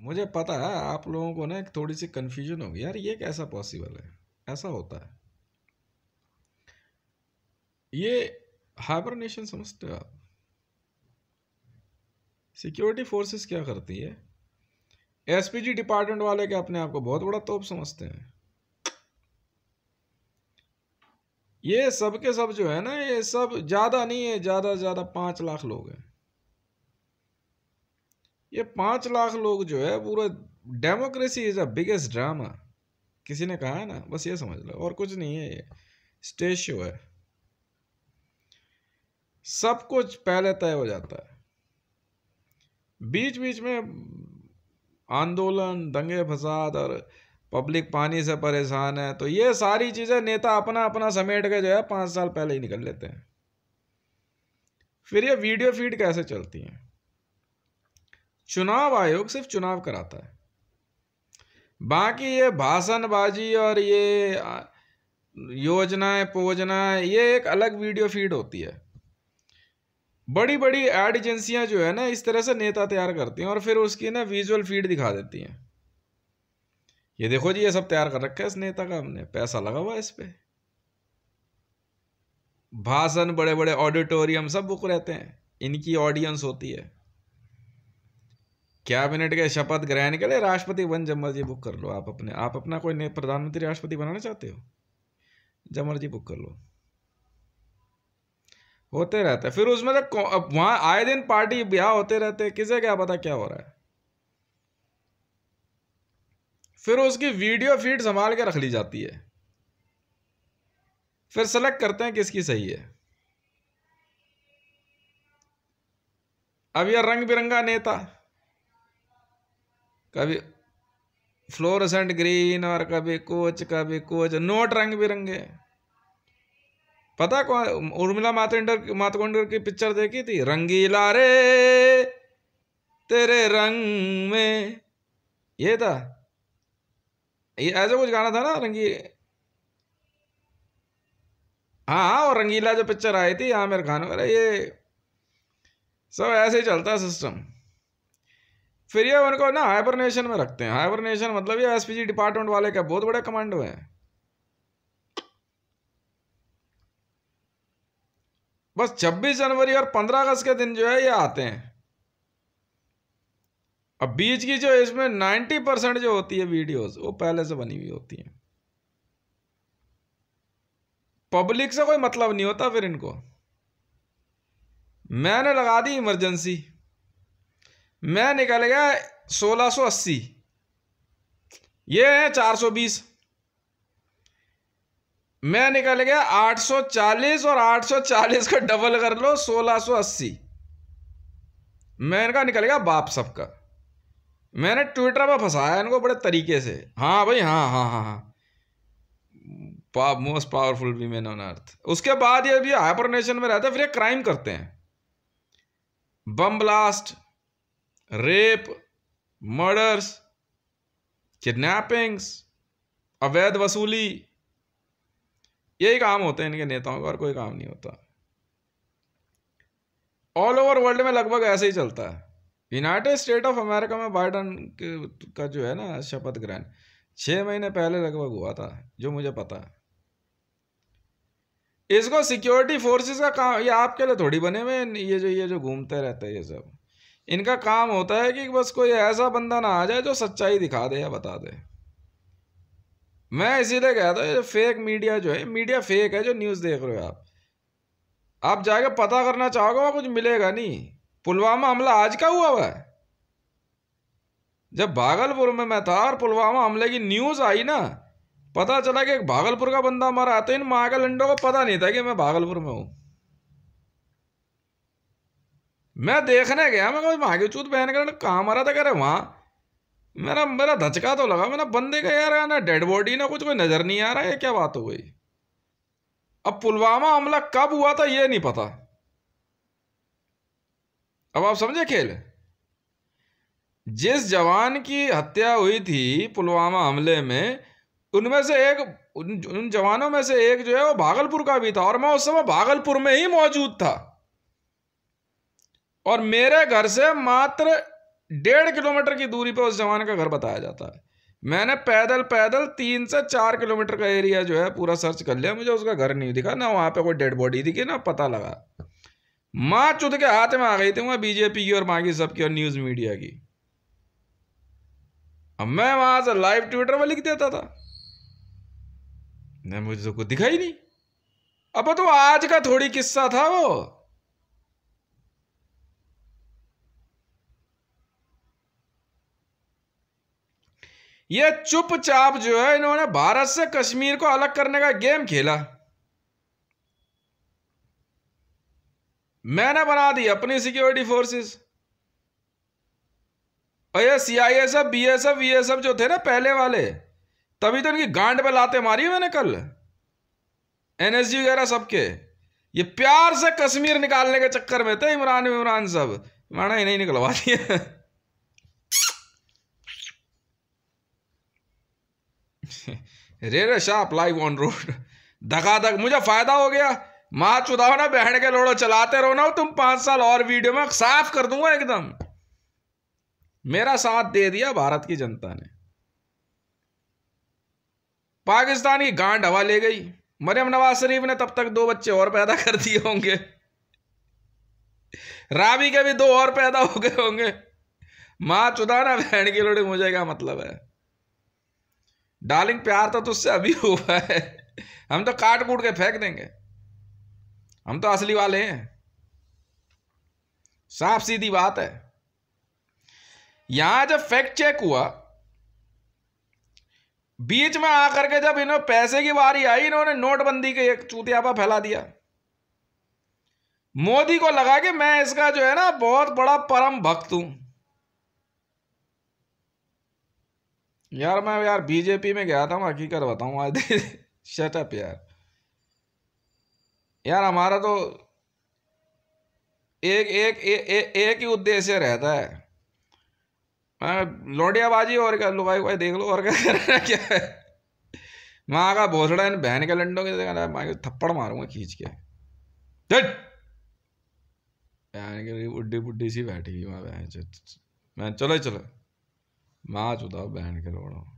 मुझे पता है आप लोगों को ना थोड़ी सी कंफ्यूजन होगी, यार ये कैसा पॉसिबल है, ऐसा होता है। ये हाइबरनेशन समझते हो आप? सिक्योरिटी फोर्सेस क्या करती है? एसपीजी डिपार्टमेंट वाले के अपने आप को बहुत बड़ा तोप समझते हैं। ये सब के सब जो है ना, ये सब ज्यादा नहीं है, ज्यादा से ज्यादा 5 लाख लोग हैं। ये 5 लाख लोग जो है, पूरा democracy is a biggest drama, किसी ने कहा है ना, बस ये समझ लो, और कुछ नहीं है, ये स्टेज शो है। सब कुछ पहले तय हो जाता है, बीच बीच में आंदोलन, दंगे फसाद, और पब्लिक पानी से परेशान है, तो ये सारी चीजें नेता अपना अपना समेट के जो है 5 साल पहले ही निकल लेते हैं। फिर ये वीडियो फीड कैसे चलती है? चुनाव आयोग सिर्फ चुनाव कराता है, बाकी ये भाषणबाजी और ये योजनाएं पोजनाएं, ये एक अलग वीडियो फीड होती है। बड़ी बड़ी एड एजेंसियां जो है ना, इस तरह से नेता तैयार करती हैं और फिर उसकी ना विजुअल फीड दिखा देती हैं। ये देखो जी, ये सब तैयार कर रखा है इस नेता का, हमने पैसा लगा हुआ है इस पे। भाषण, बड़े बड़े ऑडिटोरियम सब बुक रहते हैं, इनकी ऑडियंस होती है। कैबिनेट के शपथ ग्रहण के लिए राष्ट्रपति वन जब मर्जी बुक कर लो, आप अपना कोई प्रधानमंत्री राष्ट्रपति बनाना चाहते हो, जब मर्जी बुक कर लो, होते रहता है। फिर उसमें तो वहां आए दिन पार्टी ब्याह होते रहते हैं, किसे क्या पता क्या हो रहा है। फिर उसकी वीडियो फीड संभाल के रख ली जाती है, फिर सेलेक्ट करते हैं किसकी सही है। अब यह रंग बिरंगा नेता, कभी फ्लोरोसेंट ग्रीन और कभी कुछ नोट रंग बिरंगे। पता कौन? उर्मिला मातोंडकर की पिक्चर देखी थी, रंगीला रे तेरे रंग में, ये था, ये ऐसा कुछ गाना था ना, हाँ, और रंगीला जो पिक्चर आई थी आमिर खान वगैरह, ये सब ऐसे ही चलता है सिस्टम। फिर ये उनको ना हाइबरनेशन में रखते हैं। हाइबरनेशन मतलब ये एसपीजी डिपार्टमेंट वाले क्या बहुत बड़े कमांडो हैं। बस 26 जनवरी और 15 अगस्त के दिन जो है ये आते हैं। अब बीच की जो इसमें 90% जो होती है वीडियोस, वो पहले से बनी हुई होती हैं। पब्लिक से कोई मतलब नहीं होता फिर इनको। मैंने लगा दी इमरजेंसी, मैं निकल गया 1680, ये है 420, मैं निकल गया 840, और 840 का डबल कर लो 1680, मैं इनका निकल गया बाप सबका। मैंने ट्विटर पर फंसाया इनको बड़े तरीके से। हाँ भाई, हाँ हाँ हाँ हाँ, most powerful women on earth. उसके बाद ये भी हाइबरनेशन में रहते हैं, फिर ये क्राइम करते हैं, bomb blast, rape, murders, kidnappings, अवैध वसूली, यही काम होते हैं इनके नेताओं का, और कोई काम नहीं होता। ऑल ओवर वर्ल्ड में लगभग ऐसे ही चलता है। यूनाइटेड स्टेट ऑफ अमेरिका में बाइडन का जो है ना शपथ ग्रहण 6 महीने पहले लगभग हुआ था, जो मुझे पता है। इसको सिक्योरिटी फोर्सेस का काम, ये आपके लिए थोड़ी बने हुए, ये जो घूमते रहते हैं ये सब, इनका काम होता है कि बस कोई ऐसा बंदा ना आ जाए जो सच्चाई दिखा दे या बता दे। मैं इसीलिए कहता हूँ, फेक मीडिया जो है, मीडिया फेक है जो न्यूज़ देख रहे हो आप जाके पता करना चाहोगे वहां कुछ मिलेगा नहीं। पुलवामा हमला आज का हुआ है। जब भागलपुर में मैं था और पुलवामा हमले की न्यूज़ आई ना, पता चला कि एक भागलपुर का बंदा मरा, तो इन माँ के लंडों को पता नहीं था कि मैं भागलपुर में हूं। मैं देखने गया, मैं वहां की चूत बहन कर कहाँ मरा था, कह रहे वहां। मेरा धचका तो लगा, मेरा बंदे का यार ना डेड बॉडी ना कुछ कोई नजर नहीं आ रहा है, क्या बात हो गई। अब पुलवामा हमला कब हुआ था ये नहीं पता। अब आप समझे खेल। जिस जवान की हत्या हुई थी पुलवामा हमले में, उनमें से एक, उन जवानों में से एक जो है वो भागलपुर का भी था, और मैं उस समय भागलपुर में ही मौजूद था। और मेरे घर से मात्र 1.5 किलोमीटर की दूरी पे उस जवान का घर बताया जाता है। मैंने पैदल पैदल 3 से 4 किलोमीटर का एरिया जो है पूरा सर्च कर लिया, मुझे उसका घर नहीं दिखा, ना वहां पे कोई डेड बॉडी दिखी, ना पता लगा। माँ चुद के हाथ में आ गई थी वहां बीजेपी की और बाकी सबकी और न्यूज मीडिया की। अब मैं वहां से लाइव ट्विटर में लिख देता था, मुझे तो कुछ दिखा ही नहीं। अब तो आज का थोड़ी किस्सा था वो। ये चुपचाप जो है इन्होंने भारत से कश्मीर को अलग करने का गेम खेला। मैंने बना दी अपनी सिक्योरिटी फोर्सेस, और ये CISF BSF VSF जो थे ना पहले वाले, तभी तो इनकी गांड पे लाते मारी मैंने कल, NSG वगैरह सबके। ये प्यार से कश्मीर निकालने के चक्कर में थे इमरान सब, मैंने ही नहीं निकलवा दिया। रे शार्प लाइव ऑन रोड, धकाधक मुझे फायदा हो गया। माँ चुदाओ ना, बहन के लोड़ो चलाते रहो ना तुम 5 साल और, वीडियो में साफ कर दूंगा एकदम। मेरा साथ दे दिया भारत की जनता ने। पाकिस्तान की गांड हवा ले गई। मरियम नवाज शरीफ ने तब तक 2 बच्चे और पैदा कर दिए होंगे, राबी के भी 2 और पैदा हो गए होंगे। माँ चुदाना बहन की लोड़ी, मुझे क्या मतलब है। डार्लिंग प्यार तो तुझसे अभी हुआ है, हम तो काट कूट के फेंक देंगे, हम तो असली वाले हैं। साफ सीधी बात है। यहां जब फैक्ट चेक हुआ, बीच में आकर के जब इन्होंने पैसे की बारी आई, इन्होंने नोटबंदी के एक चूतियापा फैला दिया। मोदी को लगा कि मैं इसका जो है ना बहुत बड़ा परम भक्त हूं। यार मैं बीजेपी में गया था, मैं हकीकत बताऊं आज। शट अप यार हमारा तो एक ही उद्देश्य रहता है, लोडियाबाजी और क्या, लुगाई भाई देख लो और क्या करना क्या है। माँ का भोसड़ा इन बहन के लंडों के थप्पड़ मारूंगा खींच के। बुड्ढी बुड्ढी सी बैठी हुई वहां बहन, मैं चलो चलो माँ चुदाओ बहन के लोड़ो।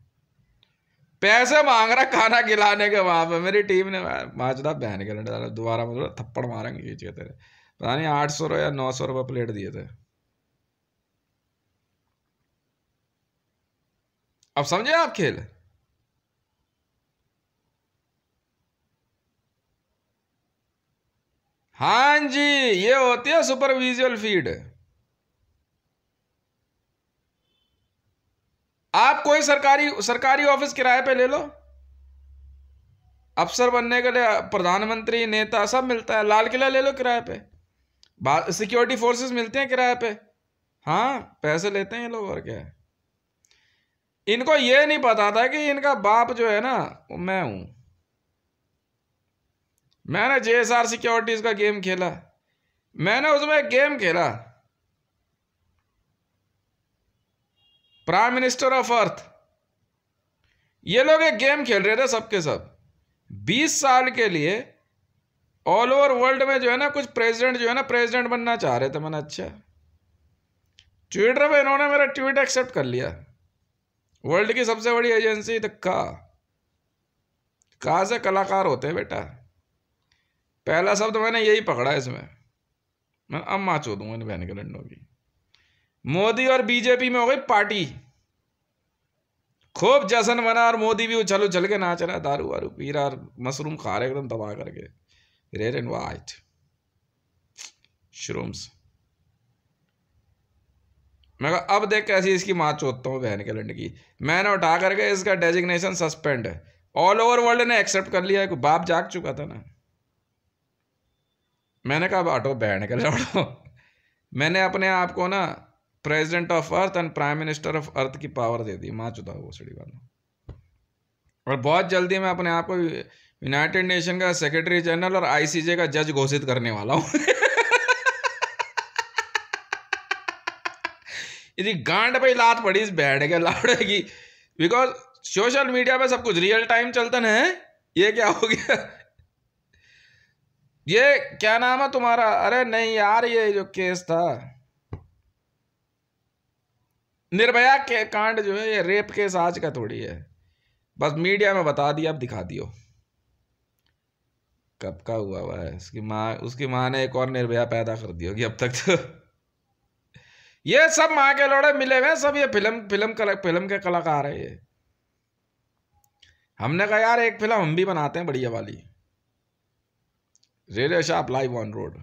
पैसे मांग रहा खाना खिलाने के, वहां पे मेरी टीम ने माँ चुदा बहन के लंडे दोबारा मतलब थप्पड़ मारेंगे खींच के तेरे। पता नहीं 800 या 900 रुपये प्लेट दिए थे। अब समझे आप खेल। हाँ जी, ये होती है सुपर विजुअल फीड। आप कोई सरकारी ऑफिस किराए पे ले लो, अफसर बनने के लिए प्रधानमंत्री नेता सब मिलता है। लाल किला ले लो किराए पे, सिक्योरिटी फोर्सेस मिलते हैं किराए पे। हाँ पैसे लेते हैं ये लोग और क्या है। इनको ये नहीं पता था कि इनका बाप जो है ना वो मैं हूं। मैंने JSR सिक्योरिटीज का गेम खेला, मैंने उसमें एक गेम खेला, प्राइम मिनिस्टर ऑफ अर्थ। ये लोग एक गेम खेल रहे थे सबके सब 20 साल के लिए ऑल ओवर वर्ल्ड में जो है ना, कुछ प्रेसिडेंट जो है ना प्रेसिडेंट बनना चाह रहे थे। मैंने अच्छा, ट्विटर पे इन्होंने मेरा ट्वीट एक्सेप्ट कर लिया। वर्ल्ड की सबसे बड़ी एजेंसी तो कहा से कलाकार होते हैं बेटा। पहला शब्द मैंने यही पकड़ा इसमें, मैं अब माँ चो दूंगा इन बहन के लंडों की। मोदी और बीजेपी में हो गई पार्टी, खूब जश्न मना, और मोदी भी उछल उछल के नाच रहा है, दारू वारू पी रहा, मशरूम खा रहे एकदम दबा करके, रेड एंड वाइट श्रूम्स। मैं कहा अब देख कैसी इसकी माँ चोदता हूँ बहन के लंड की। मैंने उठा करके इसका डेजिग्नेशन सस्पेंड है, ऑल ओवर वर्ल्ड ने एक्सेप्ट कर लिया है। बाप जाग चुका था ना। मैंने कहा बाटो बहन के लड़ो। मैंने अपने आप को ना president of earth and prime minister of earth की पावर दे दी, माँ चुदा वो सड़ी वाला। और बहुत जल्दी मैं अपने आप को यूनाइटेड नेशन का सेक्रेटरी जनरल और ICJ का जज घोषित करने वाला हूँ। यदि गांड पे लात पड़ी इस बैठ के लाउड़े की, बिकॉज सोशल मीडिया पे सब कुछ रियल टाइम चलता है। ये क्या हो गया, ये क्या नाम है तुम्हारा? अरे नहीं यार, ये जो केस था निर्भया के कांड जो है ये रेप केस आज का थोड़ी है, बस मीडिया में बता दिया, अब दिखा दियो। कब का हुआ है, उसकी माँ ने एक और निर्भया पैदा कर दी होगी अब तक तो। ये सब माँ के लोड़े मिले हुए सब, ये फिल्म के कलाकार है ये। हमने कहा यार एक फिल्म हम भी बनाते हैं बढ़िया वाली, radio shop live on road.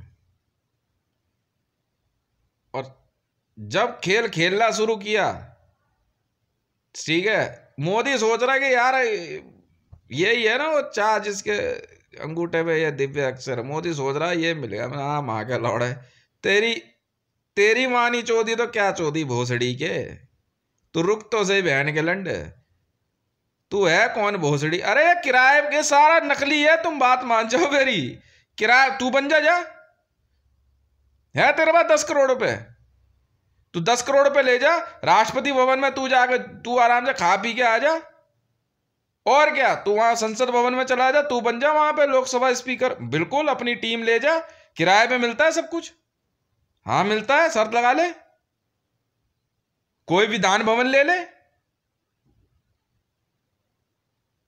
और जब खेल खेलना शुरू किया, ठीक है, मोदी सोच रहा है कि यार यही है ना वो चाह जिसके अंगूठे पे ये दिव्य अक्षर, मोदी सोच रहा है ये मिलेगा। हाँ माँ के लौड़े, तेरी माँ नहीं चौधी तो क्या चौधी भोसड़ी के, तू रुक तो सही बहन के लंड, तू है कौन भोसड़ी? अरे किराए के सारा नकली है, तुम बात मान जाओ मेरी, किराया तू बन जा है तेरे पास 10 करोड़ रुपए, तू 10 करोड़ रुपए ले जा, राष्ट्रपति भवन में तू जाकर तू आराम से खा पी के आ जा, और क्या, तू वहां संसद भवन में चला जा, तू बन जा वहां पे लोकसभा स्पीकर, बिल्कुल अपनी टीम ले जा, किराए पे मिलता है सब कुछ। हाँ मिलता है, शर्त लगा ले, कोई विधान भवन ले ले,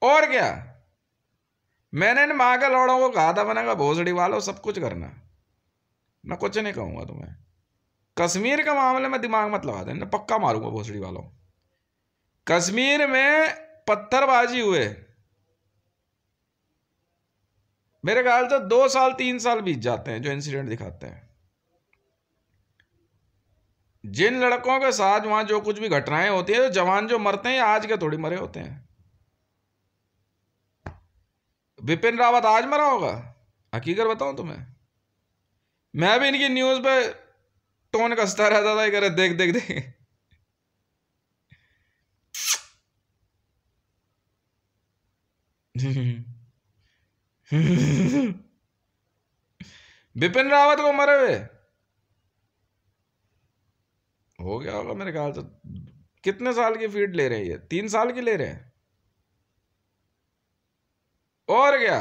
और क्या। मैंने इन माँ के लौड़ों को कहा था, मैंने कहा भोसड़ी वालों सब कुछ करना, मैं कुछ नहीं कहूंगा तुम्हें, कश्मीर के मामले में दिमाग मत लगा देना, पक्का मारूंगा भोसड़ी वालों। कश्मीर में पत्थरबाजी हुए, मेरे ख्याल से 2 साल 3 साल बीत जाते हैं जो इंसिडेंट दिखाते हैं। जिन लड़कों के साथ वहां जो कुछ भी घटनाएं होती है, जवान जो मरते हैं आज के थोड़ी मरे होते हैं। बिपिन रावत आज मरा होगा, हकीकत बताऊं तुम्हें, मैं भी इनकी न्यूज पे टोन कसता रहता था, करे देख देख देख। बिपिन रावत को मरे हुए हो गया होगा मेरे ख्याल से, कितने साल की फीड ले रहे हैं ये, 3 साल की ले रहे हैं, और क्या।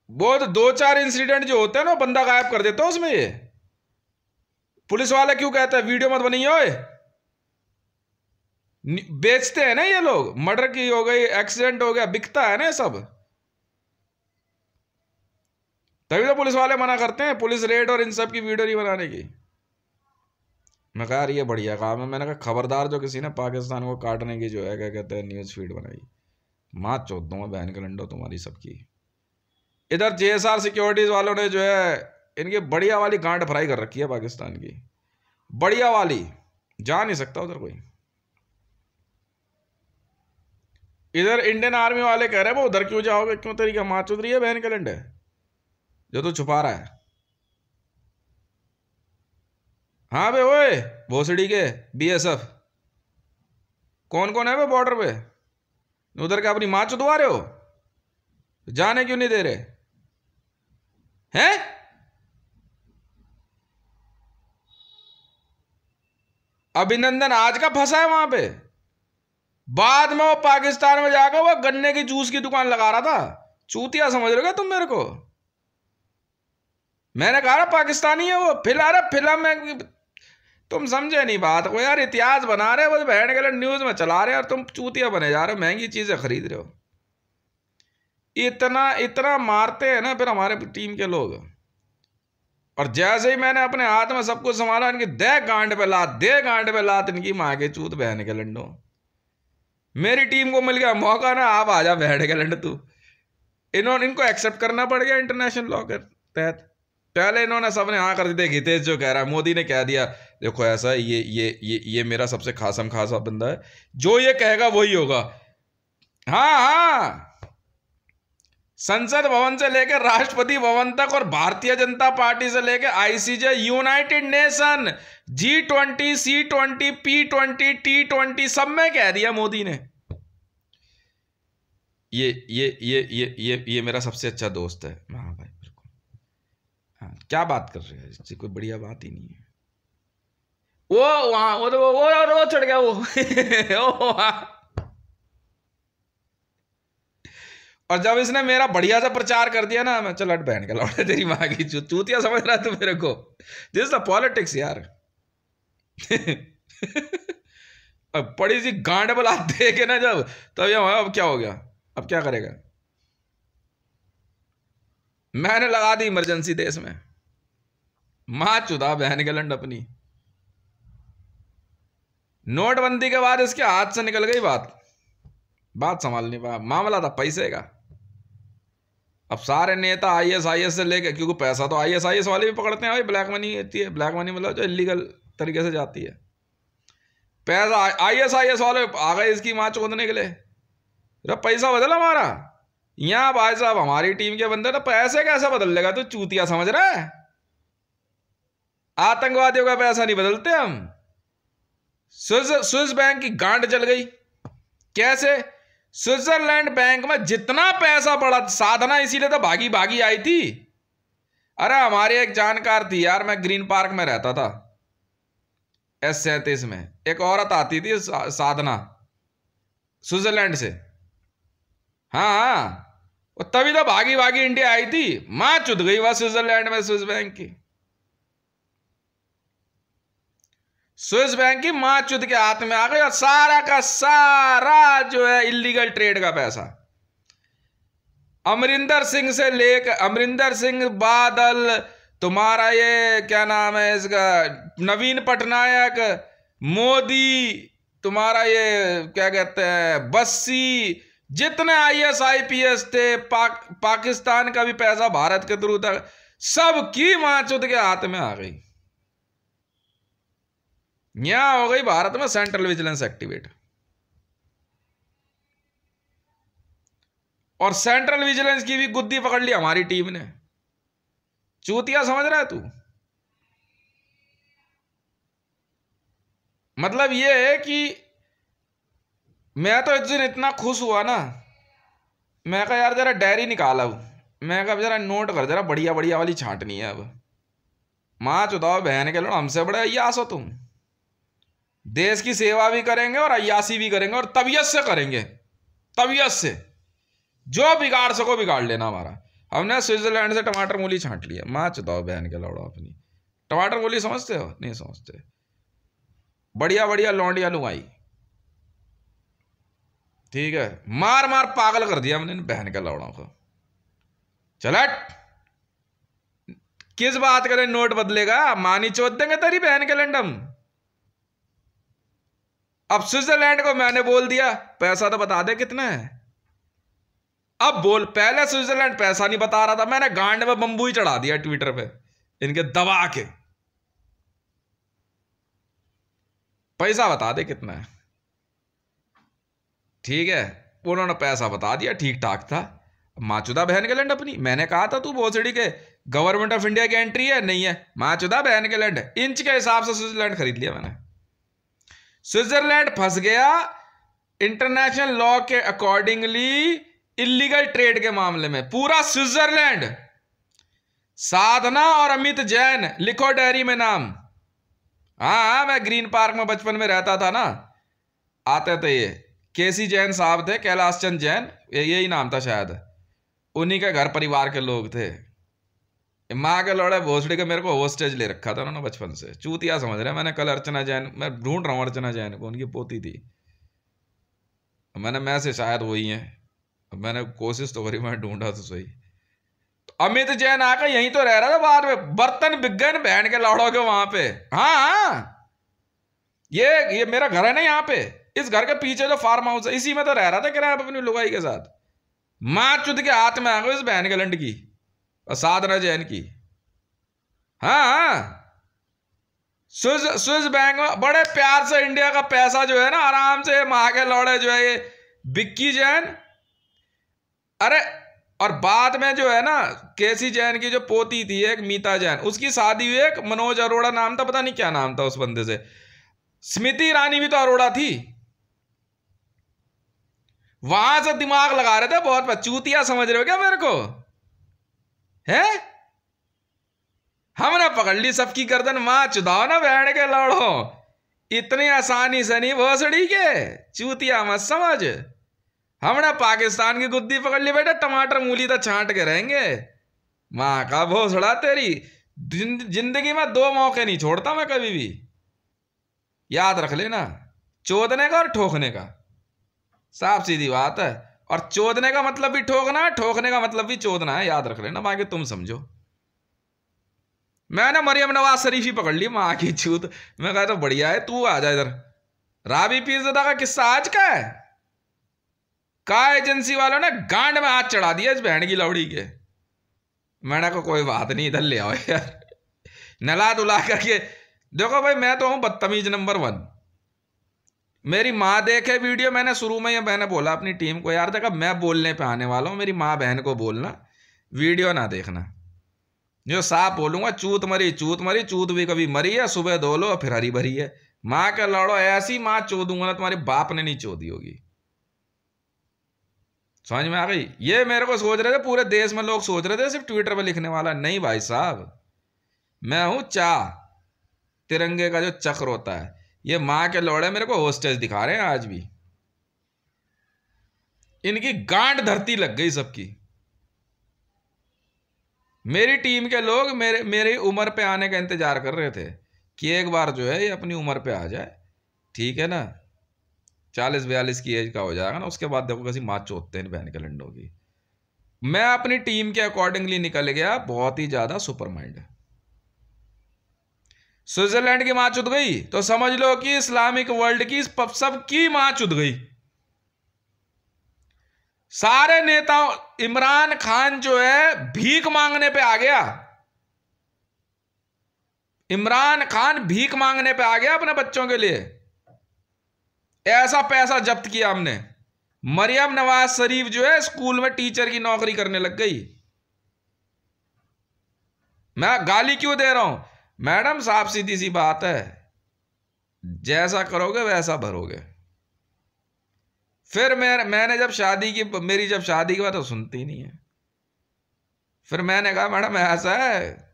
वो तो 2-4 इंसिडेंट जो होते हैं ना, बंदा गायब कर देते हैं उसमें। ये पुलिस वाले क्यों कहते हैं वीडियो मत बनाइए, ओए बेचते हैं ना ये लोग, मर्डर की हो गई, एक्सीडेंट हो गया, बिकता है ना सब, तभी तो पुलिस वाले मना करते हैं पुलिस रेड और इन सब की वीडियो नहीं बनाने की। मैं कहा ये बढ़िया काम है, मैंने कहा खबरदार जो किसी ने पाकिस्तान को काटने की जो है क्या कहते हैं न्यूज फीड बनाई, माँ चौथ दूंगा बहन के लंडो तुम्हारी सबकी। इधर JSR सिक्योरिटीज वालों ने जो है इनकी बढ़िया वाली गांड फ्राई कर रखी है पाकिस्तान की, बढ़िया वाली, जा नहीं सकता उधर कोई। इधर इंडियन आर्मी वाले कह रहे हैं वो उधर क्यों जाओगे, क्यों तेरी क्या माँ चुद रही है बहन के लंडे जो तू छुपा रहा है। हाँ बे ओए भोसड़ी के BSF कौन कौन है बे बॉर्डर पे, उधर क्या अपनी माँ चुदवा रहे हो, जाने क्यों नहीं दे रहे हैं? अभिनंदन आज का फंसा है वहां पे, बाद में वो पाकिस्तान में जाकर वो गन्ने की जूस की दुकान लगा रहा था, चूतिया समझ रहे हो तुम मेरे को। मैंने कहा पाकिस्तानी है वो, फिल्म में तुम समझे नहीं बात को यार, इतिहास बना रहे हो बस बहन के लिए न्यूज में चला रहे हो, और तुम चूतिया बने जा रहे हो, महंगी चीजें खरीद रहे हो, इतना इतना मारते हैं ना फिर हमारे टीम के लोग। और जैसे ही मैंने अपने हाथ में सब कुछ संभाला, इनकी दे गांड पे लात इनकी माँ के चूत बहन के लंडो। मेरी टीम को मिल गया मौका ना, आप आजा बहन के लंड तू। इनको एक्सेप्ट करना पड़ गया इंटरनेशनल लॉ के तहत। पहले इन्होंने सबने हाँ कर दी थी, हितेश जो कह रहा है, मोदी ने कह दिया देखो ऐसा है, ये मेरा सबसे खासम खासा बंदा है, जो ये कहेगा वही होगा। हाँ हाँ, संसद भवन से लेकर राष्ट्रपति भवन तक और भारतीय जनता पार्टी से लेकर ICJ, United nation, G20, C20, P20, T20 सब में कह दिया मोदी ने ये मेरा सबसे अच्छा दोस्त है। हाँ भाई बिल्कुल, हाँ क्या बात कर रहे हैं, इससे कोई बढ़िया बात ही नहीं है। वो वहां वो चढ़ गया वो और जब इसने मेरा बढ़िया सा प्रचार कर दिया ना, मैं चल हट बहन के लौटे तेरी माँ की चूतिया समझ रहा तू मेरे को, दिस द पॉलिटिक्स यार। अब बड़ी सी गांड बला देखे ना जब, तब ये अब क्या हो गया, अब क्या करेगा। मैंने लगा दी इमरजेंसी देश में, मां चुदा बहन के लंड अपनी। नोटबंदी के बाद इसके हाथ से निकल गई बात संभाल नहीं पाया। मामला था पैसे का। अब सारे नेता आईएस से लेके, क्योंकि पैसा तो आईएस वाले भी पकड़ते हैं भाई, ब्लैक मनी होती है, ब्लैक मनी मतलब जो इलीगल तरीके से जाती है। पैसा आईएस वाले आ गए इसकी मां चोदने के लिए। जब पैसा बदला हमारा, यहां भाई साहब हमारी टीम के बंदे तो पैसे कैसे बदल लेगा, तू चूतिया समझ रहा है। आतंकवादियों का पैसा नहीं बदलते हम। स्विस बैंक की गांड जल गई। कैसे? स्विट्जरलैंड बैंक में जितना पैसा पड़ा, साधना इसीलिए तो भागी भागी आई थी। अरे हमारी एक जानकार थी यार, मैं ग्रीन पार्क में रहता था S37 में, एक औरत आती थी साधना स्विट्जरलैंड से। हाँ, वो तभी तो भागी भागी इंडिया आई थी। मां चुद गई वह स्विट्जरलैंड में स्विस बैंक की। स्विस बैंक की मां चुद के हाथ में आ गई, और सारा का सारा जो है इलीगल ट्रेड का पैसा, अमरिंदर सिंह से लेकर, अमरिंदर सिंह, बादल, तुम्हारा ये क्या नाम है इसका, नवीन पटनायक, मोदी, तुम्हारा ये क्या कहते हैं बस्सी, जितने IAS IPS थे, पाकिस्तान का भी पैसा भारत के थ्रू था, सबकी मां चुद के हाथ में आ गई। यहां हो गई भारत में सेंट्रल विजिलेंस एक्टिवेट। और सेंट्रल विजिलेंस की भी गुद्दी पकड़ ली हमारी टीम ने। चूतिया समझ रहा है तू। मतलब ये है कि मैं तो इस दिन इतना खुश हुआ ना, मैं कहा यार जरा डायरी निकाला हूं, मैं कहा जरा नोट कर, जरा बढ़िया बढ़िया वाली छांटनी है। अब मां चुदाओ बहन के लो, हमसे बड़े अय्यास हो तुम। देश की सेवा भी करेंगे और अय्यासी भी करेंगे, और तबीयत से करेंगे, तबीयत से। जो बिगाड़ सको बिगाड़ लेना हमारा। हमने स्विट्जरलैंड से टमाटर मूली छांट लिया। मां चुदाओ बहन के लौड़ो अपनी। टमाटर मूली समझते हो? नहीं समझते। बढ़िया बढ़िया लौंडिया लुगाई, ठीक है, मार मार पागल कर दिया हमने बहन के लौड़ों को। चलट, किस बात करें नोट बदलेगा, मानी चोद देंगे तेरी बहन के लंडम। अब स्विट्जरलैंड को मैंने बोल दिया पैसा तो बता दे कितना है। अब बोल, पहले स्विट्जरलैंड पैसा नहीं बता रहा था, मैंने गांड में बंबू ही चढ़ा दिया ट्विटर पे इनके दबा के। पैसा बता दे कितना है, ठीक है। उन्होंने पैसा बता दिया, ठीक ठाक था। माचुदा बहन के लैंड अपनी। मैंने कहा था तू भोसड़ी के गवर्नमेंट ऑफ इंडिया की एंट्री है, नहीं है, माचुदा बहन के लैंड। इंच के हिसाब से स्विट्जरलैंड खरीद लिया मैंने। स्विट्जरलैंड फंस गया इंटरनेशनल लॉ के अकॉर्डिंगली इलीगल ट्रेड के मामले में। पूरा स्विट्जरलैंड। साधना और अमित जैन लिखो डायरी में नाम। हाँ, मैं ग्रीन पार्क में बचपन में रहता था ना, आते थे ये केसी जैन साहब थे, कैलाश चंद जैन, यही नाम था शायद, उन्हीं के घर परिवार के लोग थे। माँ के लौड़े भोसड़ी के मेरे को होस्टेज ले रखा था उन्होंने बचपन से। चूतिया समझ रहे। मैंने कल अर्चना जैन, मैं ढूंढ रहा हूँ अर्चना जैन को, उनकी पोती थी। मैं से शायद वही है, मैंने कोशिश तो करी, मैं ढूंढा तो सही। तो अमित जैन आकर यहीं तो रह रहा था, बाद में बर्तन बिक गए बहन के लौड़ों के वहां पे। हाँ, ये मेरा घर है ना यहाँ पे, इस घर के पीछे जो फार्म हाउस है, इसी में तो रह रहा था किराए पे अपनी लुगाई के साथ। मां चुद के हाथ में आ गई इस बहन के लंड की और साधना जैन की। हाँ, स्विस बैंक में बड़े प्यार से इंडिया का पैसा जो है ना, आराम से मां के लौड़े जो है ये बिक्की जैन, अरे, और बाद में जो है ना केसी जैन की जो पोती थी एक मीता जैन, उसकी शादी हुई, एक मनोज अरोड़ा नाम था, पता नहीं क्या नाम था उस बंदे से। स्मृति ईरानी भी तो अरोड़ा थी। वहां से दिमाग लगा रहे थे बहुत। चूतिया समझ रहे हो क्या मेरे को? है, हमने पकड़ ली सबकी गर्दन। मां चुदाओ ना बहन के लौड़ो, इतनी आसानी से नहीं भोसड़ी के। चूतिया मत समझ। हमने पाकिस्तान की गुद्दी पकड़ ली बेटा, टमाटर मूली तो छांट के रहेंगे। मां का भोसड़ा तेरी। जिंदगी में 2 मौके नहीं छोड़ता मैं कभी भी। याद रख लेना, चोदने का और ठोकने का, साफ सीधी बात है। और चोदने का मतलब भी ठोकना, ठोकने का मतलब भी चोदना है, याद रख लेना, बाकी तुम समझो। मैंने मरियम नवाज शरीफ ही पकड़ ली, माँ की चूत। मैं कहा तो बढ़िया है, तू आ जा इधर। राबी पीरज़ादा का किस्सा आज का है, का एजेंसी वालों ने गांड में हाथ चढ़ा दिया इस बहन की लौड़ी के। मैंने कहा कोई बात नहीं, इधर ले आओ यार, नला दुला करके। देखो भाई, मैं तो हूं बदतमीज नंबर 1। मेरी माँ देखे वीडियो, मैंने शुरू में मैंने बोला अपनी टीम को, यार देखा मैं बोलने पे आने वाला हूं, मेरी माँ बहन को बोलना, वीडियो ना देखना। जो साफ बोलूंगा, चूत मरी, चूत मरी, चूत भी कभी मरी है, सुबह धो लो फिर हरी भरी है। माँ के लड़ो, ऐसी माँ चोदूंगा ना, तुम्हारे बाप ने नहीं चोदी होगी। समझ में आ गई? ये मेरे को सोच रहे थे, पूरे देश में लोग सोच रहे थे सिर्फ ट्विटर पे लिखने वाला, नहीं भाई साहब, मैं हूं चाह, तिरंगे का जो चक्र होता है। ये माँ के लौड़े मेरे को होस्टेज दिखा रहे हैं आज भी, इनकी गांड धरती लग गई सबकी। मेरी टीम के लोग मेरी उम्र पे आने का इंतजार कर रहे थे कि एक बार जो है ये अपनी उम्र पे आ जाए, ठीक है ना, 40-42 की एज का हो जाएगा ना, उसके बाद देखो कैसी माँ चोदते हैं बहन के लंडों की। मैं अपनी टीम के अकॉर्डिंगली निकल गया, बहुत ही ज्यादा सुपर माइंड है। स्विट्जरलैंड की माँ चुद गई तो समझ लो कि इस्लामिक वर्ल्ड की सबकी माँ चुद गई। सारे नेताओं, इमरान खान जो है भीख मांगने पे आ गया, इमरान खान भीख मांगने पे आ गया अपने बच्चों के लिए। ऐसा पैसा जब्त किया हमने। मरियम नवाज शरीफ जो है स्कूल में टीचर की नौकरी करने लग गई। मैं गाली क्यों दे रहा हूं मैडम? साफ सीधी सी बात है, जैसा करोगे वैसा भरोगे। फिर मैंने जब शादी की, मेरी जब शादी की बात तो सुनती नहीं है। फिर मैंने कहा मैडम ऐसा है,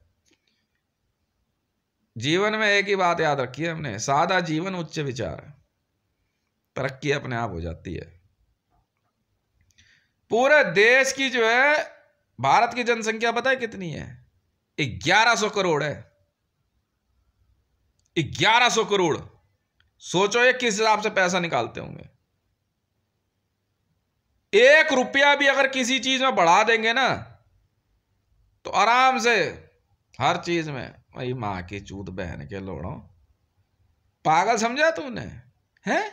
जीवन में एक ही बात याद रखी है हमने, सादा जीवन उच्च विचार, तरक्की अपने आप हो जाती है। पूरे देश की जो है, भारत की जनसंख्या पता है कितनी है? 1100 करोड़ है। 1100 करोड़। सोचो ये किस हिसाब से पैसा निकालते होंगे। 1 रुपया भी अगर किसी चीज में बढ़ा देंगे ना तो आराम से हर चीज में, वही मां की चूत बहन के लोड़ो, पागल समझा तूने? हैं?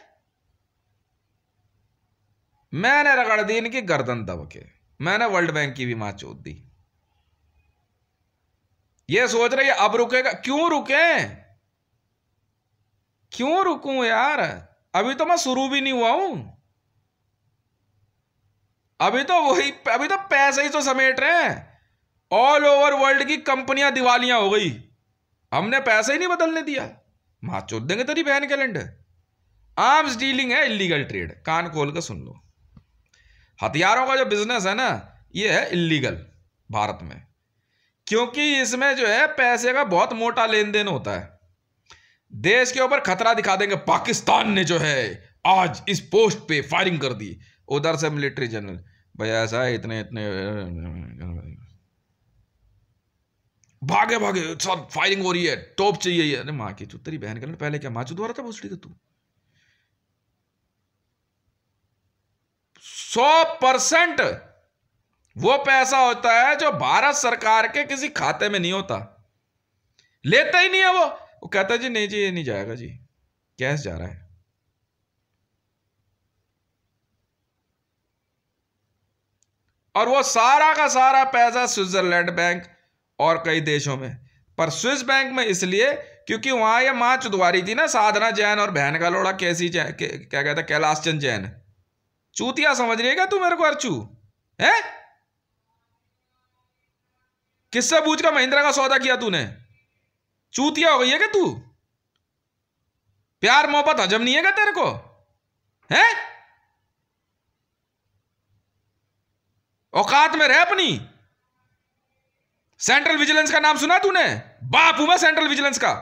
मैंने रगड़ दी इनकी गर्दन दब के, मैंने वर्ल्ड बैंक की भी मां चोद दी। ये सोच रही है अब रुकेगा, क्यों रुके? क्यों रुकूं यार? अभी तो मैं शुरू भी नहीं हुआ हूं, अभी तो पैसे ही तो समेट रहे हैं। ऑल ओवर वर्ल्ड की कंपनियां दिवालियां हो गई, हमने पैसे ही नहीं बदलने दिया। मां चोद देंगे तेरी बहन के लंडे। आर्म्स डीलिंग है इलीगल ट्रेड, कान खोल कर सुन लो। हथियारों का जो बिजनेस है ना, ये है इलीगल भारत में, क्योंकि इसमें जो है पैसे का बहुत मोटा लेन देन होता है। देश के ऊपर खतरा दिखा देंगे, पाकिस्तान ने जो है आज इस पोस्ट पे फायरिंग कर दी, उधर से मिलिट्री जनरल, भाई ऐसा है, इतने इतने भागे भागे सब फायरिंग हो रही है, टॉप चाहिए। अरे माँ की चुत तेरी बहन के लंडे, पहले क्या माँ चुद हो रहा था भोसड़ी का तू? 100% वो पैसा होता है जो भारत सरकार के किसी खाते में नहीं होता, लेता ही नहीं है वो कहता है जी नहीं जी ये नहीं जाएगा जी, कैश जा रहा है। और वो सारा का सारा पैसा स्विट्जरलैंड बैंक और कई देशों में, पर स्विस बैंक में इसलिए क्योंकि वहां ये मां चुदवारी थी ना, साधना जैन और बहन का लोड़ा कैसी क्या कहता है, कैलाश चंद जैन। चूतिया समझ रही है क्या तू मेरे को अर्चू? है किससे पूछ कर महिंद्रा का सौदा किया तूने? चूतिया हो गई है क्या तू? प्यार मोहब्बत हजम नहीं है क्या तेरे को? है औकात में रह अपनी। सेंट्रल विजिलेंस का नाम सुना तूने? बाप हूं मैं सेंट्रल विजिलेंस का।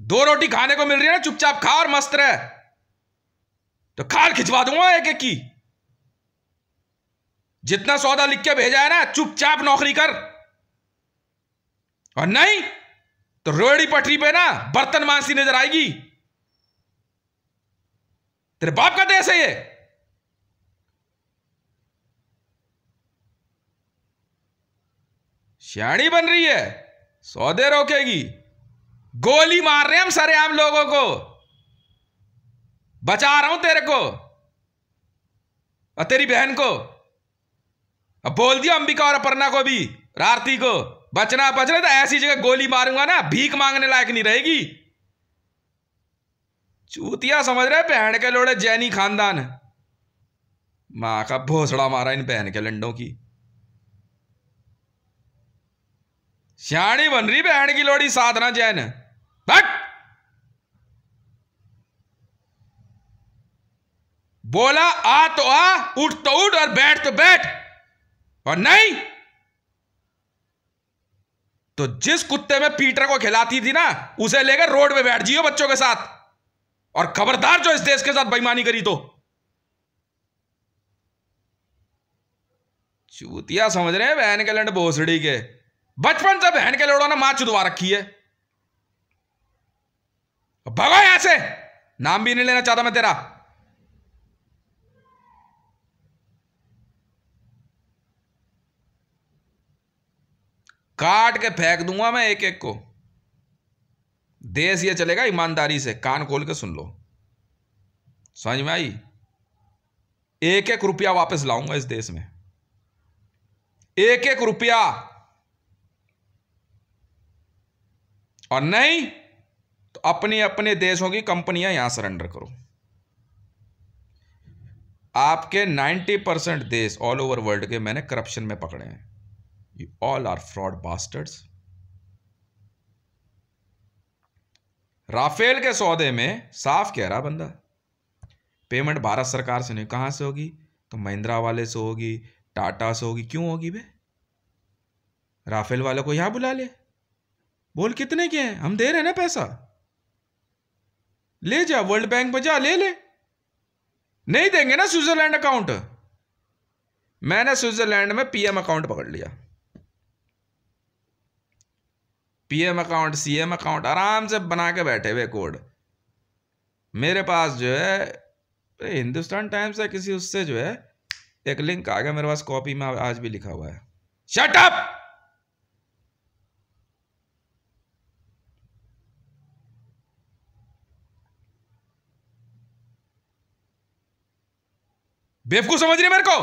2 रोटी खाने को मिल रही है ना, चुपचाप खा और मस्त रह, तो खाल खिंचवा दूंगा एक एक की। जितना सौदा लिख के भेजा है ना, चुपचाप नौकरी कर, और नहीं तो रेहड़ी पटरी पे ना बर्तन मांसी नजर आएगी। तेरे बाप का देश है ये। सियाणी बन रही है, सौदे रोकेगी। गोली मार रहे हैं हम सरेआम लोगों को, बचा रहा हूं तेरे को और तेरी बहन को। अब बोल दिया अंबिका और अपर्णा को भी, आरती को, बचना बचना तो ऐसी जगह गोली मारूंगा ना भीख मांगने लायक नहीं रहेगी। चूतिया समझ रहे बहन के लोड़े जैनी खानदान। मां का भोसड़ा मारा इन बहन के लंडों की। सियाणी बन रही बहन की लोड़ी साधना जैन। बट बोला आ तो आ, उठ तो उठ और बैठ तो बैठ, और नहीं तो जिस कुत्ते में पीटर को खिलाती थी ना उसे लेकर रोड पे बैठ जियो बच्चों के साथ। और खबरदार जो इस देश के साथ बेईमानी करी तो। चूतिया समझ रहे हैं बहन के लंड भोसड़ी के। बचपन से बहन के लोड़ों ने मां चुदवा रखी है। भगो यहां से, नाम भी नहीं लेना चाहता मैं तेरा। काट के फेंक दूंगा मैं एक एक को। देश ये चलेगा ईमानदारी से, कान खोल के सुन लो। समझ में आई? एक एक रुपया वापस लाऊंगा इस देश में, एक एक रुपया। और नहीं तो अपनी अपने देशों की कंपनियां यहां सरेंडर करो। आपके 90% देश ऑल ओवर वर्ल्ड के मैंने करप्शन में पकड़े हैं। You all are fraud bastards. Rafale के सौदे में साफ कह रहा बंदा, पेमेंट भारत सरकार से नहीं, कहां से होगी? तो महिंद्रा वाले से होगी, टाटा से होगी। क्यों होगी बे? राफेल वाले को यहां बुला ले, बोल कितने के हैं, हम दे रहे हैं ना पैसा, ले जा वर्ल्ड बैंक पे जा ले ले। नहीं देंगे ना स्विट्जरलैंड अकाउंट। मैंने स्विट्जरलैंड में पीएम अकाउंट पकड़ लिया। पीएम अकाउंट, सीएम अकाउंट आराम से बना के बैठे हुए कोड। मेरे पास जो है हिंदुस्तान टाइम्स है किसी उससे जो है एक लिंक आ गया मेरे पास, कॉपी में आज भी लिखा हुआ है। Shut up. बेवकूफ समझ रही है मेरे को?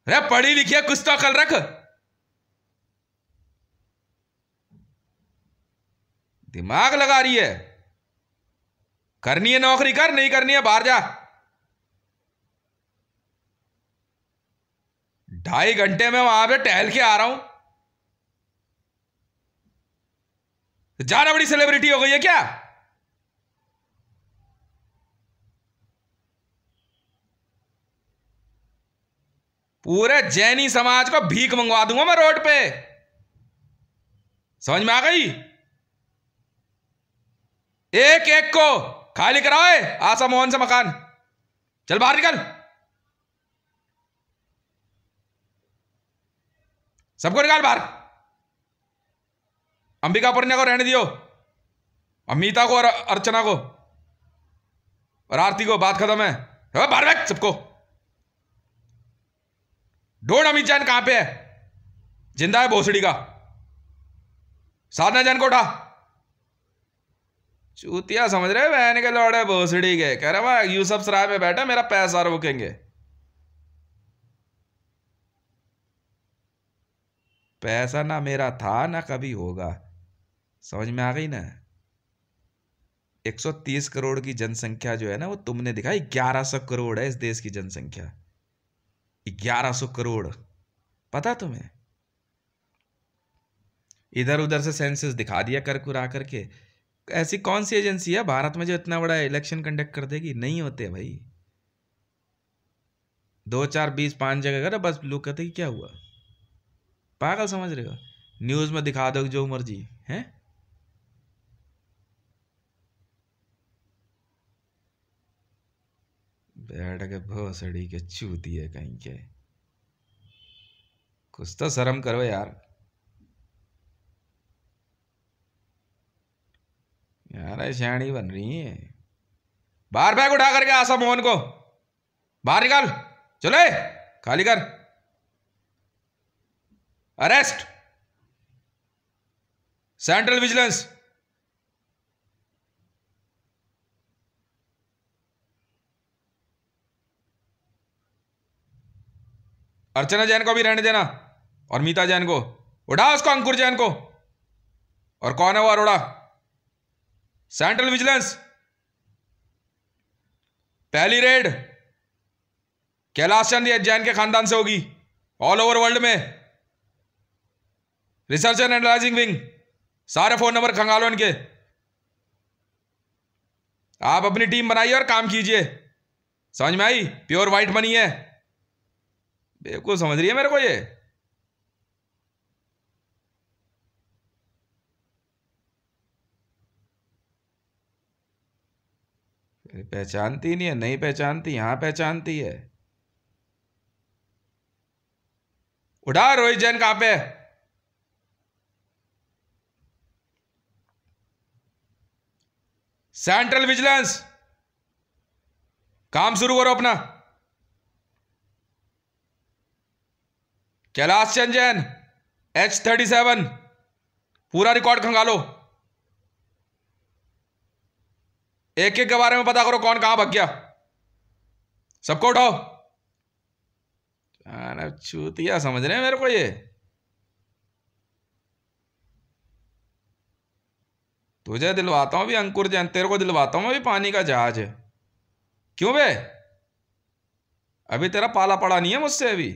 अरे पढ़ी लिखी है, कुछ तो अकल रख। दिमाग लगा रही है। करनी है नौकरी कर, नहीं करनी है बाहर जा। 2.5 घंटे में वहां पे टहल के आ रहा हूं। ज्यादा बड़ी सेलिब्रिटी हो गई है क्या? पूरे जैनी समाज को भीख मंगवा दूंगा मैं रोड पे। समझ में आ गई? एक एक को खाली कराओ आशा मोहन से मकान। चल बाहर निकल, सबको निकाल बाहर। अंबिका अपर्णा को रहने दियो, अमिता को और अर्चना को और आरती को, बात खत्म है। बाहर बैठ सबको। ढूंढ अमित जैन कहां पे है, जिंदा है भोसड़ी का। साधना जैन को उठा। चूतिया समझ रहे बहन के लौड़े भोसड़ी के। कह रहा वह यूसुफ सराय पे बैठा, मेरा पैसा रोकेंगे। पैसा ना मेरा था ना कभी होगा। समझ में आ गई ना? 130 करोड़ की जनसंख्या जो है ना वो तुमने दिखाई, 1100 करोड़ है इस देश की जनसंख्या। 1100 करोड़, पता तुम्हें? इधर उधर से सेंसस दिखा दिया कर कुरा करके। ऐसी कौन सी एजेंसी है भारत में जो इतना बड़ा इलेक्शन कंडक्ट कर देगी? नहीं होते भाई। 2 4 20 5 जगह का बस लोग कहते कि क्या हुआ, पागल समझ रहे हो? न्यूज में दिखा दो जो मर्जी है। बैठ के भोसड़ी के चूतिए कहीं के। कुछ तो शर्म करो यार। यार शानी बन रही है। बाहर बैग उठा करके आशा मोहन को बाहर निकाल। चले खाली कर। Arrest. Central vigilance. Archana Jain को भी रहने देना और मीता जैन को। उठा उसको, अंकुर जैन को। और कौन है वो अरोड़ा? Central vigilance. पहली रेड कैलाश चंद जैन के खानदान से होगी ऑल ओवर वर्ल्ड में। रिसर्च एंड एनालाइजिंग विंग, सारे फोन नंबर खंगालो इनके। आप अपनी टीम बनाइए और काम कीजिए। समझ में आई? प्योर व्हाइट मनी है। बेवकूफ समझ रही है मेरे को ये? पहचानती नहीं है, नहीं पहचानती, यहां पहचानती है। उठा। रोहित जैन कहां पे? सेंट्रल विजिलेंस, काम शुरू करो अपना। कैलाश चंद जैन H37 पूरा रिकॉर्ड खंगालो। एक एक के बारे में पता करो, कौन कहां भाग गया। सबको उठाओ। चूतिया समझ रहे हैं मेरे को ये? तुझे दिलवाता हूं भी अंकुर जैन, तेरे को दिलवाता हूं अभी पानी का जहाज है। क्यों बे? अभी तेरा पाला पड़ा नहीं है मुझसे अभी।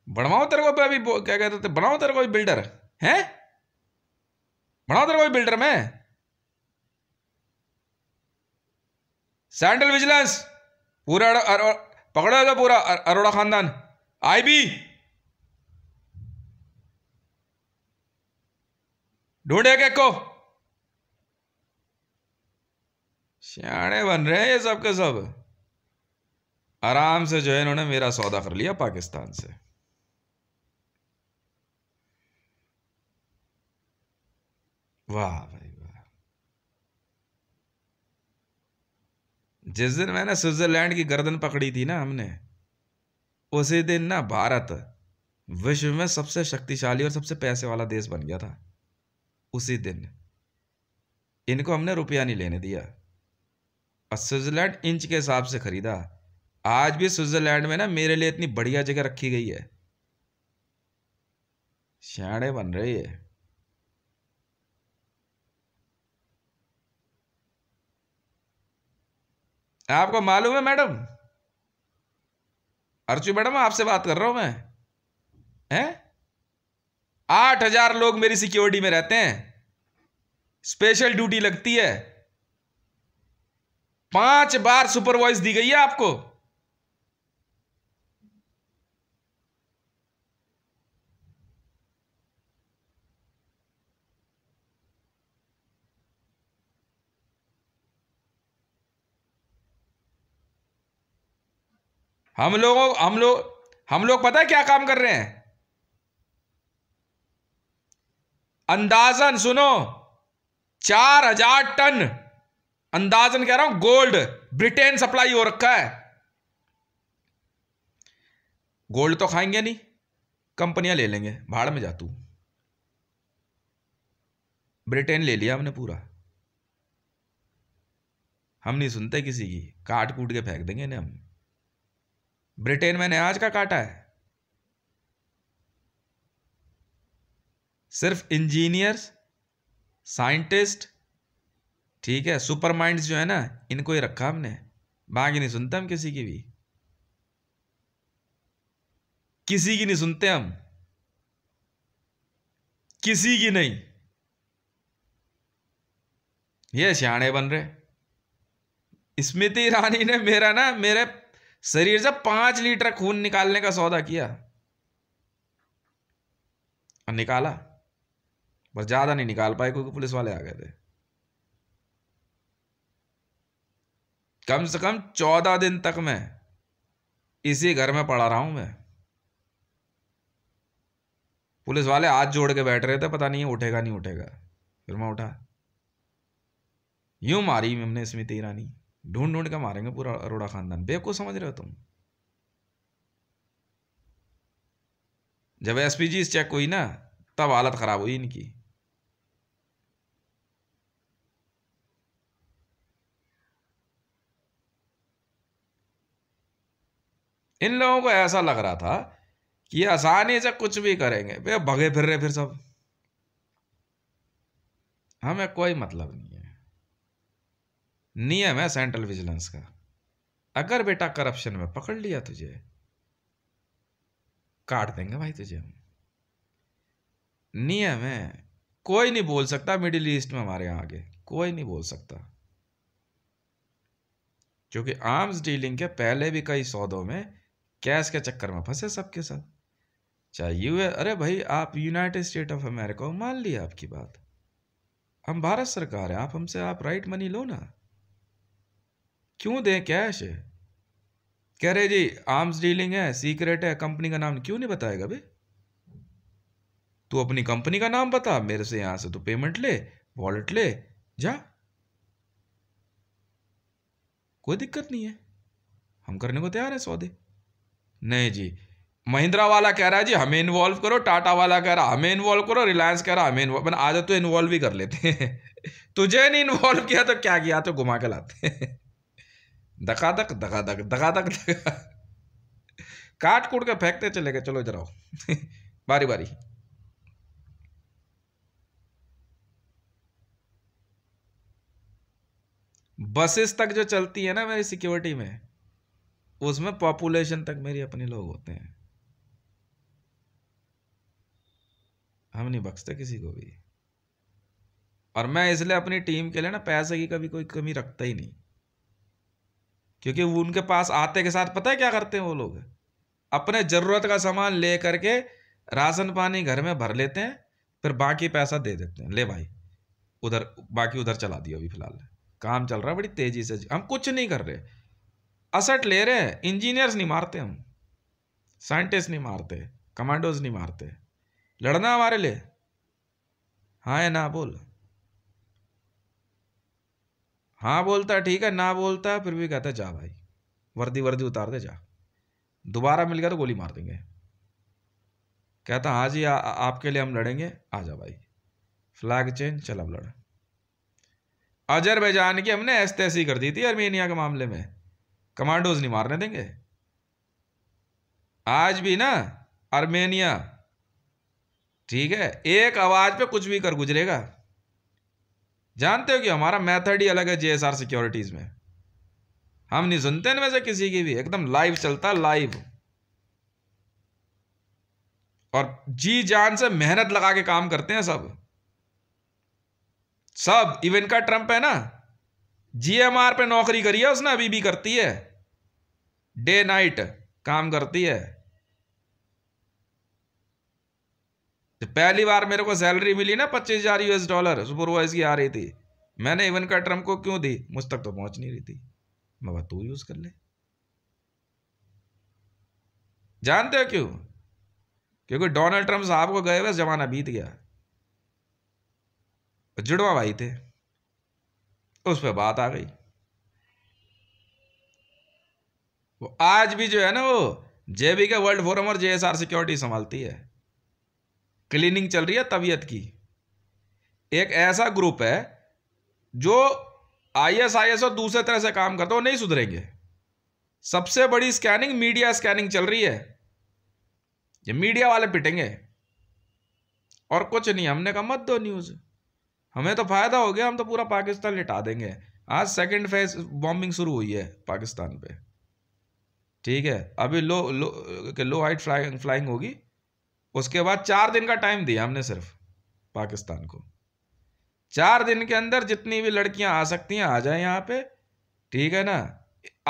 बनवाओ तेरे को अभी, क्या कहते थे, बनाओ तेरे को भी बिल्डर है। बनाओ तेरे को भी बिल्डर में। सेंट्रल विजिलेंस पूरा पकड़ो जो पूरा अरोड़ा खानदान। आईबी ढूंढे एक को। सियाने बन रहे हैं ये सब के सब। आराम से जो है इन्होंने मेरा सौदा कर लिया पाकिस्तान से। वाह भाई वाह। जिस दिन मैंने स्विट्जरलैंड की गर्दन पकड़ी थी ना हमने, उसी दिन ना भारत विश्व में सबसे शक्तिशाली और सबसे पैसे वाला देश बन गया था। उसी दिन इनको हमने रुपया नहीं लेने दिया और स्विट्जरलैंड इंच के हिसाब से खरीदा। आज भी स्विट्जरलैंड में ना मेरे लिए इतनी बढ़िया जगह रखी गई है। शाणे बन रही है। आपको मालूम है मैडम, अर्चू मैडम आपसे बात कर रहा हूं मैं, हैं? 8,000 लोग मेरी सिक्योरिटी में रहते हैं। स्पेशल ड्यूटी लगती है। 5 बार सुपरवाइज दी गई है आपको। हम लोग पता है क्या काम कर रहे हैं? अंदाजन सुनो, 4,000 टन अंदाजन कह रहा हूं गोल्ड ब्रिटेन सप्लाई हो रखा है। गोल्ड तो खाएंगे नहीं, कंपनियां ले लेंगे, भाड़ में जा तू। ब्रिटेन ले लिया हमने पूरा। हम नहीं सुनते किसी की, काट कूट के फेंक देंगे इन्हें हम। ब्रिटेन मैंने आज का काटा है। सिर्फ इंजीनियर्स, साइंटिस्ट, ठीक है, सुपर माइंड्स जो है ना, इनको ही रखा हमने। बाकी नहीं सुनते हम किसी की भी, किसी की नहीं सुनते हम, किसी की नहीं। ये सियाने बन रहे। स्मृति ईरानी ने मेरे शरीर से 5 लीटर खून निकालने का सौदा किया। और निकाला, पर ज़्यादा नहीं निकाल पाए क्योंकि पुलिस वाले आ गए थे। कम से कम 14 दिन तक मैं इसी घर में पड़ा रहा हूं मैं। पुलिस वाले हाथ जोड़ के बैठ रहे थे, पता नहीं उठेगा नहीं उठेगा। फिर मैं उठा, यूं मारी हमने स्मृति ईरानी, ढूंढ ढूंढ के मारेंगे पूरा अरोड़ा खानदान। बेवकूफ समझ रहे हो तुम? जब एसपीजी चेक हुई ना, तब हालत खराब हुई इनकी। इन लोगों को ऐसा लग रहा था कि आसानी से कुछ भी करेंगे, वे भगे फिर रहे फिर सब। हमें कोई मतलब नहीं है। नियम है सेंट्रल विजिलेंस का, अगर बेटा करप्शन में पकड़ लिया तुझे, काट देंगे भाई तुझे हम। नियम है, कोई नहीं बोल सकता मिडिल ईस्ट में हमारे यहाँ आगे, कोई नहीं बोल सकता। क्योंकि आर्म्स डीलिंग के पहले भी कई सौदों में कैश के चक्कर में फंसे सबके सब। चाहे यूएस, अरे भाई आप यूनाइटेड स्टेट ऑफ अमेरिका को मान लिया आपकी बात, हम भारत सरकार है, आप हमसे आप राइट मनी लो ना, क्यों दें कैश? कह रहे जी आर्म्स डीलिंग है, सीक्रेट है, कंपनी का नाम क्यों नहीं बताएगा बे? तू अपनी कंपनी का नाम बता, मेरे से यहां से तू पेमेंट ले, वॉलेट ले जा, कोई दिक्कत नहीं है, हम करने को तैयार है सौदे। नहीं जी, महिंद्रा वाला कह रहा है जी हमें इन्वॉल्व करो, टाटा वाला कह रहा हमें इन्वॉल्व करो, रिलायंस कह रहा हमें इन्वॉल्व, आज तो इन्वॉल्व भी कर लेते हैं। तुझे नहीं इन्वॉल्व किया तो क्या किया, तो घुमा के लाते हैं। धकाधक धकाधक धकाधक धका, काट कूट के फेंकते चले गए, चलो इधर आओ। बारी बारी। बसेस तक जो चलती है ना मेरी सिक्योरिटी में, उसमें पॉपुलेशन तक मेरी अपने लोग होते हैं, हम नहीं बख्शते किसी को भी। और मैं इसलिए अपनी टीम के लिए ना पैसे की कभी कोई कमी रखता ही नहीं, क्योंकि वो उनके पास आते के साथ पता है क्या करते हैं वो लोग, अपने जरूरत का सामान ले करके राशन पानी घर में भर लेते हैं, फिर बाकी पैसा दे देते हैं, ले भाई उधर, बाकी उधर चला दियो, अभी फिलहाल काम चल रहा है बड़ी तेजी से, हम कुछ नहीं कर रहे, असट ले रहे हैं। इंजीनियर्स नहीं मारते हम, साइंटिस्ट नहीं मारते, कमांडोज नहीं मारते। लड़ना हमारे लिए, हाँ है ना बोल, हाँ बोलता है ठीक है, ना बोलता है फिर भी कहता है जा भाई वर्दी वर्दी उतार दे जा, दोबारा मिल गया तो गोली मार देंगे। कहता हाँ जी आपके लिए हम लड़ेंगे, आ जा भाई, फ्लैग चेंज, चल अब लड़। अजरबैजान की हमने ऐसी कर दी थी आर्मेनिया के मामले में, कमांडोज नहीं मारने देंगे। आज भी ना आर्मेनिया, ठीक है, एक आवाज पे कुछ भी कर गुजरेगा। जानते हो कि हमारा मेथड ही अलग है जेएसआर सिक्योरिटीज में, हम नहीं सुनते इनमें से किसी की भी, एकदम लाइव चलता, लाइव। और जी जान से मेहनत लगा के काम करते हैं सब सब। इवेंका ट्रंप है ना, जीएमआर पे नौकरी करी है उसने, अभी भी करती है, डे नाइट काम करती है। जब पहली बार मेरे को सैलरी मिली ना $25,000 सुपरवाइज की आ रही थी, मैंने इवेंका ट्रंप को क्यों दी, मुझ तक तो पहुंच नहीं रही थी, मैं तू यूज कर ले। जानते हो क्यों? क्योंकि डोनाल्ड ट्रंप साहब को गए हुए जमाना बीत गया, जुड़वा भाई थे, उस पर बात आ गई। वो आज भी जो है ना, वो जेबी के वर्ल्ड फोरम और जेएसआर सिक्योरिटी संभालती है, क्लीनिंग चल रही है तबीयत की। एक ऐसा ग्रुप है जो आईएसआईएस और दूसरे तरह से काम करता है, वो नहीं सुधरेंगे। सबसे बड़ी स्कैनिंग मीडिया स्कैनिंग चल रही है, ये मीडिया वाले पिटेंगे और कुछ नहीं। हमने कहा मत दो न्यूज, हमें तो फायदा हो गया, हम तो पूरा पाकिस्तान लिटा देंगे। आज सेकंड फेज बॉम्बिंग शुरू हुई है पाकिस्तान पे, ठीक है, अभी लो हाइट फ्लाइंग होगी, उसके बाद 4 दिन का टाइम दिया हमने सिर्फ पाकिस्तान को। 4 दिन के अंदर जितनी भी लड़कियां आ सकती हैं आ जाए यहाँ पे, ठीक है ना,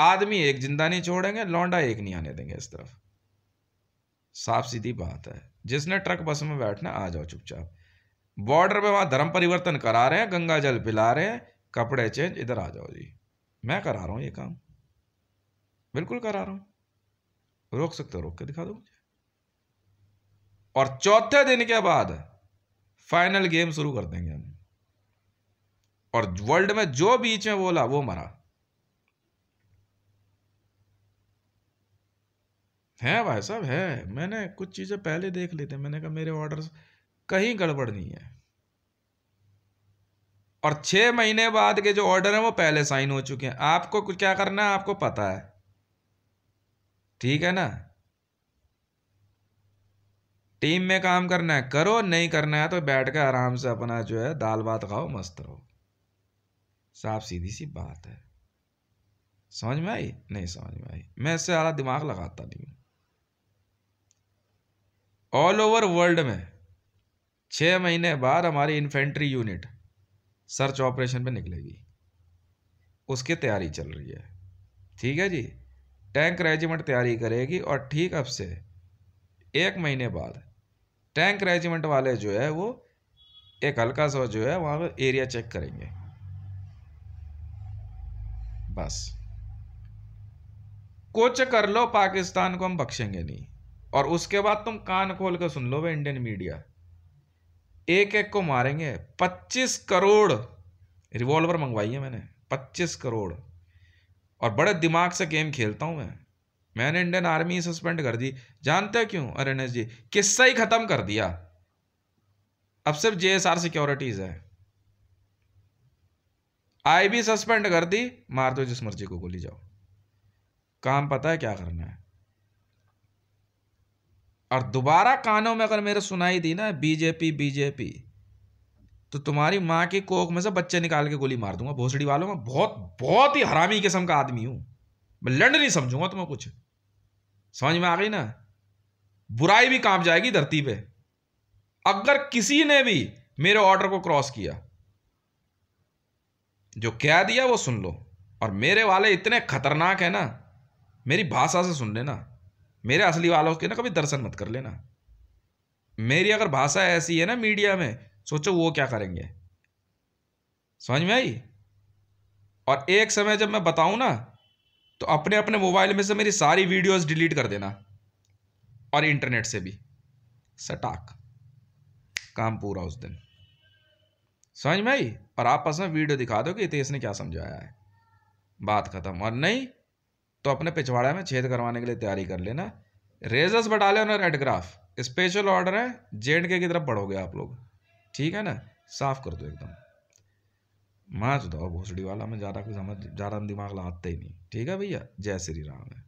आदमी एक जिंदा नहीं छोड़ेंगे, लौंडा एक नहीं आने देंगे इस तरफ। साफ सीधी बात है। जिसने ट्रक बस में बैठना आ जाओ चुपचाप। बॉर्डर पे वहां धर्म परिवर्तन करा रहे हैं, गंगा जल पिला रहे हैं, कपड़े चेंज, इधर आ जाओ जी। मैं करा रहा हूं ये काम, बिल्कुल करा रहा हूं। रोक सकते हो, रोक के दिखा दो मुझे। और चौथे दिन के बाद फाइनल गेम शुरू कर देंगे हम। और वर्ल्ड में जो बीच में बोला वो मरा है भाई साहब, है। मैंने कुछ चीजें पहले देख ली थी, मैंने कहा मेरे ऑर्डर कहीं गड़बड़ नहीं है। और 6 महीने बाद के जो ऑर्डर है वो पहले साइन हो चुके हैं। आपको कुछ क्या करना है आपको पता है, ठीक है ना। टीम में काम करना है करो, नहीं करना है तो बैठ कर आराम से अपना जो है दाल भात खाओ, मस्त रहो। साफ सीधी सी बात है। समझ में आई? नहीं समझ में आई, मैं इससे ज़्यादा दिमाग लगाता नहीं हूं। ऑल ओवर वर्ल्ड में 6 महीने बाद हमारी इन्फेंट्री यूनिट सर्च ऑपरेशन पे निकलेगी, उसकी तैयारी चल रही है, ठीक है जी। टैंक रेजिमेंट तैयारी करेगी और ठीक अब से 1 महीने बाद टैंक रेजिमेंट वाले जो है वो एक हल्का सा जो है वहां पर एरिया चेक करेंगे, बस। कुछ कर लो, पाकिस्तान को हम बख्शेंगे नहीं। और उसके बाद तुम कान खोल कर सुन लो वे इंडियन मीडिया, एक एक को मारेंगे। 25 करोड़ रिवॉल्वर मंगवाई है मैंने, 25 करोड़। और बड़े दिमाग से गेम खेलता हूं मैंने इंडियन आर्मी सस्पेंड कर दी। जानते हो क्यों अरेनेस जी? किस्सा ही खत्म कर दिया, अब सिर्फ जेएसआर सिक्योरिटीज है। आईबी सस्पेंड कर दी, मार दो जिस मर्जी को गोली, जाओ। काम पता है क्या करना है। और दोबारा कानों में अगर मेरे सुनाई दी ना बीजेपी बीजेपी, तो तुम्हारी माँ की कोख में से बच्चे निकाल के गोली मार दूंगा। भोसड़ी वालों में बहुत बहुत ही हरामी किस्म का आदमी हूं मैं, लंड नहीं समझूंगा तुम्हें कुछ। समझ में आ गई ना? बुराई भी कांप जाएगी धरती पे अगर किसी ने भी मेरे ऑर्डर को क्रॉस किया। जो कह दिया वो सुन लो। और मेरे वाले इतने खतरनाक है ना, मेरी भाषा से सुन लेना। मेरे असली वालों के ना कभी दर्शन मत कर लेना। मेरी अगर भाषा ऐसी है ना मीडिया में, सोचो वो क्या करेंगे। समझ में आई? और एक समय जब मैं बताऊं ना, तो अपने अपने मोबाइल में से मेरी सारी वीडियोस डिलीट कर देना, और इंटरनेट से भी सटाक, काम पूरा उस दिन। समझ में आई? और आपस में वीडियो दिखा दो कि हितेश ने क्या समझाया है, बात खत्म। और नहीं तो अपने पिछवाड़े में छेद करवाने के लिए तैयारी कर लेना। रेजर्स बटा लेना, रेड ग्राफ स्पेशल ऑर्डर है, जेएंडके की तरफ बढ़ोगे आप लोग, ठीक है ना। साफ कर दो एकदम। माँ चुदाओ भोसड़ी वाला, मैं ज़्यादा कुछ समझ, ज़्यादा दिमाग लगाते ही नहीं, ठीक है भैया। जय श्री राम है।